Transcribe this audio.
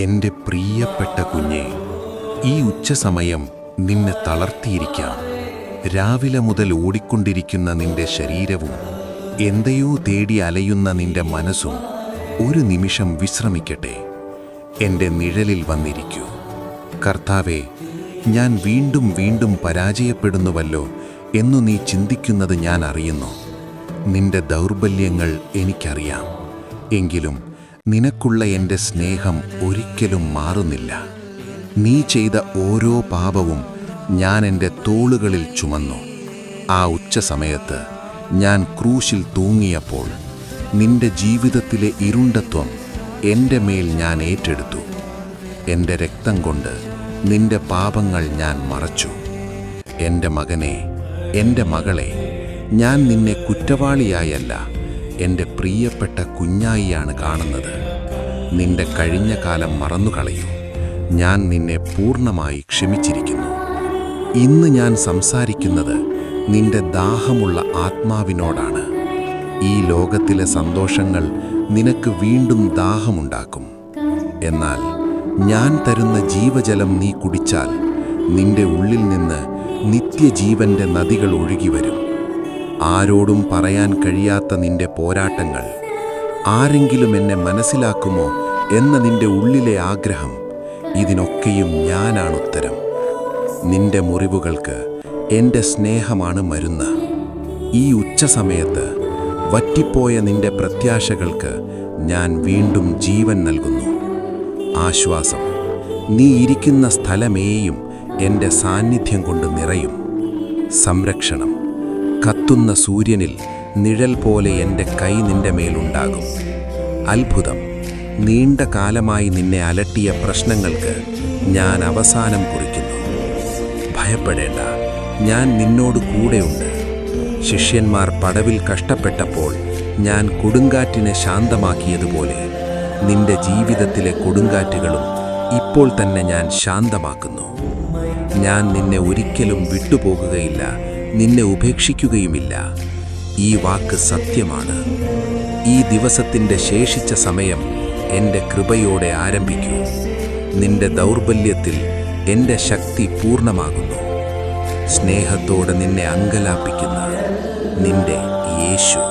എൻ്റെ പ്രിയപ്പെട്ട കുഞ്ഞേ, ഈ ഉച്ചസമയം നിന്നെ തളർത്തിയിരിക്കാം. രാവിലെ മുതൽ ഓടിക്കൊണ്ടിരിക്കുന്ന നിന്റെ ശരീരവും എന്തെയോ തേടി അലയുന്ന നിന്റെ മനസ്സും ഒരു നിമിഷം വിശ്രമിക്കട്ടെ. എൻ്റെ നിഴലിൽ വന്നിരിക്കൂ. കർത്താവേ, ഞാൻ വീണ്ടും വീണ്ടും പരാജയപ്പെടുന്നുവല്ലോ എന്നു നീ ചിന്തിക്കുന്നത് ഞാൻ അറിയുന്നു. നിന്റെ ദൗർബല്യങ്ങൾ എനിക്കറിയാം. എങ്കിലും നിനക്കുള്ള എൻ്റെ സ്നേഹം ഒരിക്കലും മാറുന്നില്ല. നീ ചെയ്ത ഓരോ പാപവും ഞാൻ എൻ്റെ തോളുകളിൽ ചുമന്നു. ആ ഉച്ചസമയത്ത് ഞാൻ ക്രൂശിൽ തൂങ്ങിയപ്പോൾ നിന്റെ ജീവിതത്തിലെ ഇരുണ്ടത്വം എൻ്റെ മേൽ ഞാൻ ഏറ്റെടുത്തു. എൻ്റെ രക്തം കൊണ്ട് നിന്റെ പാപങ്ങൾ ഞാൻ മറച്ചു. എൻ്റെ മകനെ, എൻ്റെ മകളെ, ഞാൻ നിന്നെ കുറ്റവാളിയായല്ല, എൻ്റെ പ്രിയപ്പെട്ട കുഞ്ഞായിയാണ് കാണുന്നത്. നിന്റെ കഴിഞ്ഞ കാലം മറന്നുകളയൂ. ഞാൻ നിന്നെ പൂർണ്ണമായി ക്ഷമിച്ചിരിക്കുന്നു. ഇന്ന് ഞാൻ സംസാരിക്കുന്നത് നിന്റെ ദാഹമുള്ള ആത്മാവിനോടാണ്. ഈ ലോകത്തിലെ സന്തോഷങ്ങൾ നിനക്ക് വീണ്ടും ദാഹമുണ്ടാക്കും. എന്നാൽ ഞാൻ തരുന്ന ജീവജലം നീ കുടിച്ചാൽ നിന്റെ ഉള്ളിൽ നിന്ന് നിത്യജീവന്റെ നദികൾ ഒഴുകിവരും. ആരോടും പറയാൻ കഴിയാത്ത നിന്റെ പോരാട്ടങ്ങൾ, ആരെങ്കിലും എന്നെ മനസ്സിലാക്കുമോ എന്ന നിന്റെ ഉള്ളിലെ ആഗ്രഹം, ഇതിനൊക്കെയും ഞാനാണ് ഉത്തരം. നിന്റെ മുറിവുകൾക്ക് എൻ്റെ സ്നേഹമാണ് മരുന്ന്. ഈ ഉച്ചസമയത്ത് വറ്റിപ്പോയ നിന്റെ പ്രത്യാശകൾക്ക് ഞാൻ വീണ്ടും ജീവൻ നൽകുന്നു. ആശ്വാസം, നീ ഇരിക്കുന്ന സ്ഥലമേയും എൻ്റെ സാന്നിധ്യം കൊണ്ട് നിറയും. സംരക്ഷണം, കത്തുന്ന സൂര്യനിൽ നിഴൽ പോലെ എൻ്റെ കൈ നിന്റെ മേലുണ്ടാകും. അത്ഭുതം, നീണ്ട കാലമായി നിന്നെ അലട്ടിയ പ്രശ്നങ്ങൾക്ക് ഞാൻ അവസാനം കുറിക്കുന്നു. ഭയപ്പെടേണ്ട, ഞാൻ നിന്നോട് കൂടെയുണ്ട്. ശിഷ്യന്മാർ പടവിൽ കഷ്ടപ്പെട്ടപ്പോൾ ഞാൻ കൊടുങ്കാറ്റിനെ ശാന്തമാക്കിയതുപോലെ നിന്റെ ജീവിതത്തിലെ കൊടുങ്കാറ്റുകളും ഇപ്പോൾ തന്നെ ഞാൻ ശാന്തമാക്കുന്നു. ഞാൻ നിന്നെ ഒരിക്കലും വിട്ടുപോകുകയില്ല, നിന്നെ ഉപേക്ഷിക്കുകയുമില്ല. ഈ വാക്ക് സത്യമാണ്. ഈ ദിവസത്തിൻ്റെ ശേഷിച്ച സമയം എൻ്റെ കൃപയോടെ ആരംഭിക്കൂ. നിന്റെ ദൗർബല്യത്തിൽ എൻ്റെ ശക്തി പൂർണ്ണമാകുന്നു. സ്നേഹത്തോടെ നിന്നെ അങ്കലാപ്പിക്കുന്ന നിന്റെ യേശു.